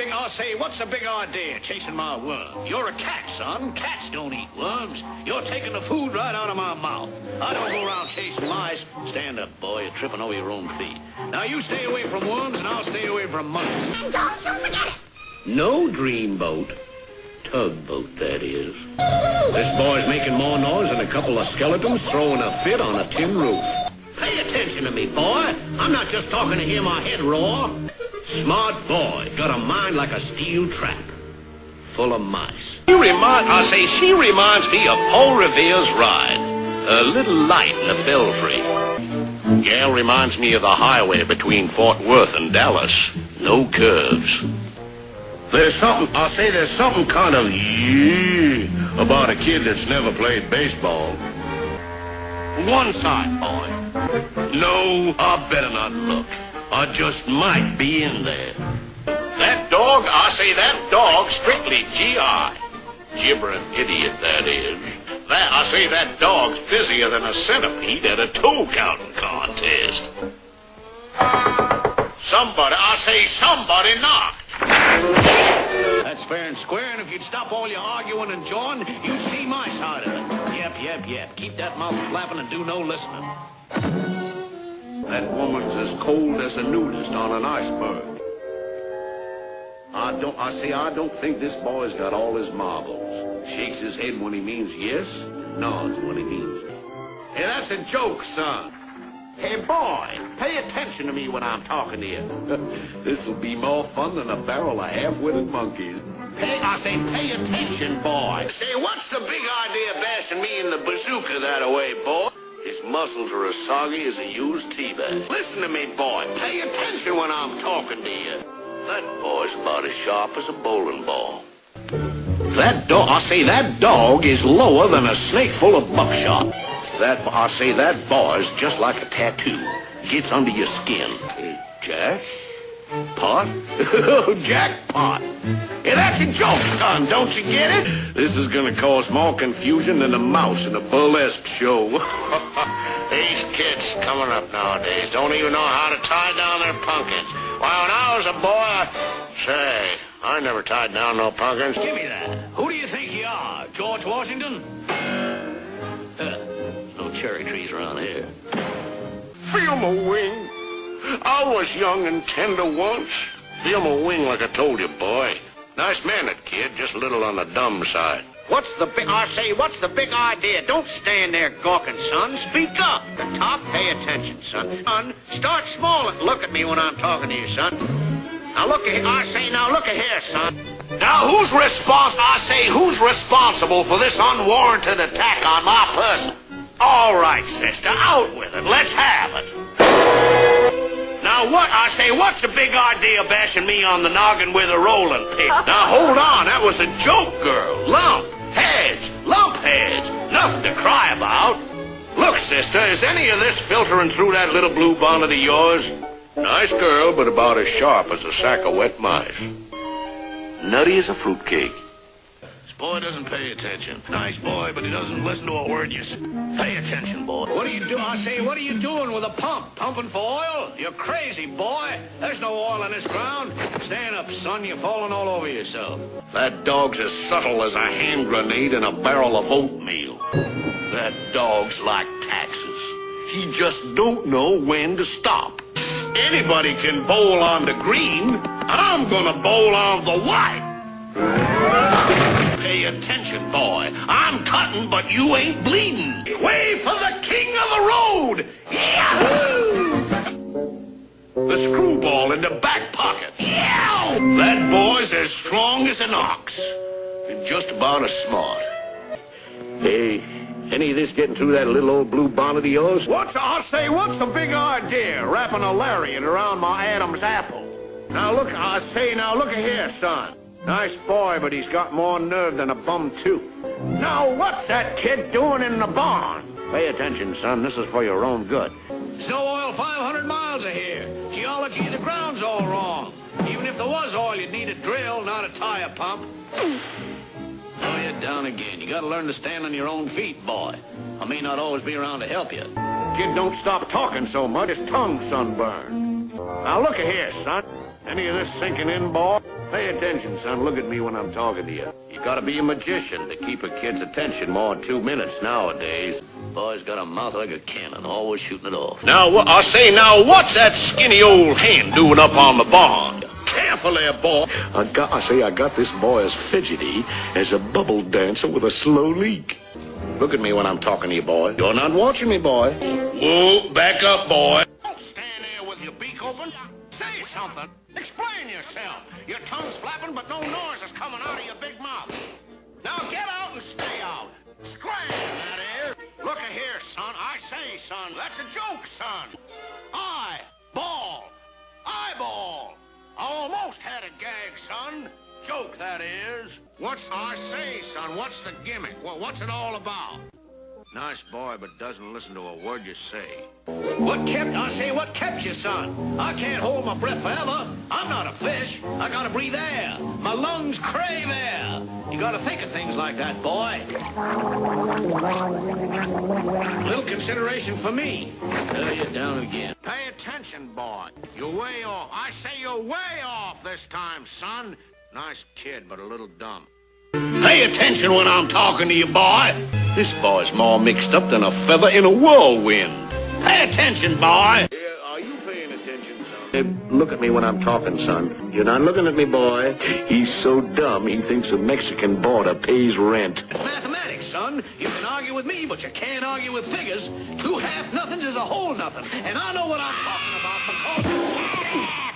I'll say, what's the big idea chasing my worm? You're a cat, son. Cats don't eat worms. You're taking the food right out of my mouth. I don't go around chasing mice. Stand up, boy. You're tripping over your own feet. Now you stay away from worms, and I'll stay away from mice. And don't you forget it. No dreamboat. Tugboat, that is. This boy's making more noise than a couple of skeletons throwing a fit on a tin roof. Pay attention to me, boy. I'm not just talking to hear my head roar. Smart boy, got a mind like a steel trap, full of mice. She reminds me of Paul Revere's ride, a little light in the belfry. Gal reminds me of the highway between Fort Worth and Dallas, no curves. There's something kind of about a kid that's never played baseball. One side, boy. No, I better not look. I just might be in there. That dog, strictly G.I. Gibbering idiot, that is. That dog's busier than a centipede at a toe-counting contest. Somebody knocked. That's fair and square, and if you'd stop all your arguing and jawing, you'd see my side of it. Yep. Keep that mouth flapping and do no listening. That woman's as cold as a nudist on an iceberg. I don't think this boy's got all his marbles. Shakes his head when he means yes, nods when he means no. Hey, that's a joke, son. Hey, boy, pay attention to me when I'm talking to you. This'll be more fun than a barrel of half-witted monkeys. Pay attention, boy. Say, what's the big idea bashing me in the bazooka that-a-way, boy? His muscles are as soggy as a used tea bag. Listen to me, boy. Pay attention when I'm talking to you. That boy's about as sharp as a bowling ball. That dog is lower than a snake full of buckshot. That boy's just like a tattoo. Gets under your skin. Hey, Jack? Pot? Jackpot. Hey, that's a joke, son. Don't you get it? This is gonna cause more confusion than a mouse in a burlesque show. These kids coming up nowadays don't even know how to tie down their pumpkins. Why, when I was a boy, I never tied down no pumpkins. Give me that. Who do you think you are, George Washington? No cherry trees around here. Feel my wing. I was young and tender once. Feel my wing like I told you, boy. Nice man, that kid, just a little on the dumb side. What's the big idea? Don't stand there gawking, son. Speak up. The top, pay attention, son. Son, start small and look at me when I'm talking to you, son. Now look at here, son. Now who's responsible for this unwarranted attack on my person? All right, sister, out with it. Let's have it. Now what's the big idea bashing me on the noggin with a rolling pin? Now hold on, that was a joke, girl. Lump heads, nothing to cry about. Look, sister, is any of this filtering through that little blue bonnet of yours? Nice girl, but about as sharp as a sack of wet mice. Nutty as a fruitcake. This boy doesn't pay attention. Nice boy, but he doesn't listen to a word you say. Pay attention, boy. What are you doing? What are you doing with a pump? Pumping for oil? You're crazy, boy. There's no oil in this ground. Stand up, son. You're falling all over yourself. That dog's as subtle as a hand grenade in a barrel of oatmeal. That dog's like taxes. He just don't know when to stop. Anybody can bowl on the green. I'm gonna bowl on the white. Pay attention, boy. I'm cutting, but you ain't bleeding. Way for the king of the road! Yahoo! The screwball in the back pocket. Yow! That boy's as strong as an ox. And just about as smart. Hey, any of this getting through that little old blue bonnet of yours? What's the big idea wrapping a lariat around my Adam's apple? Now look at here, son. Nice boy, but he's got more nerve than a bum tooth. Now, what's that kid doing in the barn? Pay attention, son. This is for your own good. There's no oil 500 miles of here. Geology of the ground's all wrong. Even if there was oil, you'd need a drill, not a tire pump. Oh, you're down again. You gotta learn to stand on your own feet, boy. I may not always be around to help you. Kid, don't stop talking so much. His tongue's sunburned. Now, look at here, son. Any of this sinking in, boy? Pay attention, son. Look at me when I'm talking to you. You gotta be a magician to keep a kid's attention more than 2 minutes nowadays. Boy's got a mouth like a cannon, always shooting it off. Now, I say, now, what's that skinny old hand doing up on the barn? Careful there, boy. I got this boy as fidgety as a bubble dancer with a slow leak. Look at me when I'm talking to you, boy. You're not watching me, boy. Whoa, back up, boy. Don't stand there with your beak open. Say something. Explain yourself. Your tongue's flapping, but no noise is coming out of your big mouth. Now get out and stay out. Scram, that is. Look here, son. I say, son. That's a joke, son. Eyeball. Eyeball. I almost had a gag, son. Joke, that is. I say, son, what's the gimmick? What's it all about? Nice boy, but doesn't listen to a word you say. What kept you, son? I can't hold my breath forever. I'm not a fish. I gotta breathe air. My lungs crave air. You gotta think of things like that, boy. Little consideration for me. You're down again. Pay attention, boy. You're way off. I say you're way off this time, son. Nice kid, but a little dumb. Pay attention when I'm talking to you, boy. This boy's more mixed up than a feather in a whirlwind. Pay attention, boy. Yeah, are you paying attention, son? Hey, look at me when I'm talking, son. You're not looking at me, boy. He's so dumb he thinks the Mexican border pays rent. It's mathematics, son. You can argue with me, but you can't argue with figures. 2 half-nothings is a whole nothing. And I know what I'm talking about because...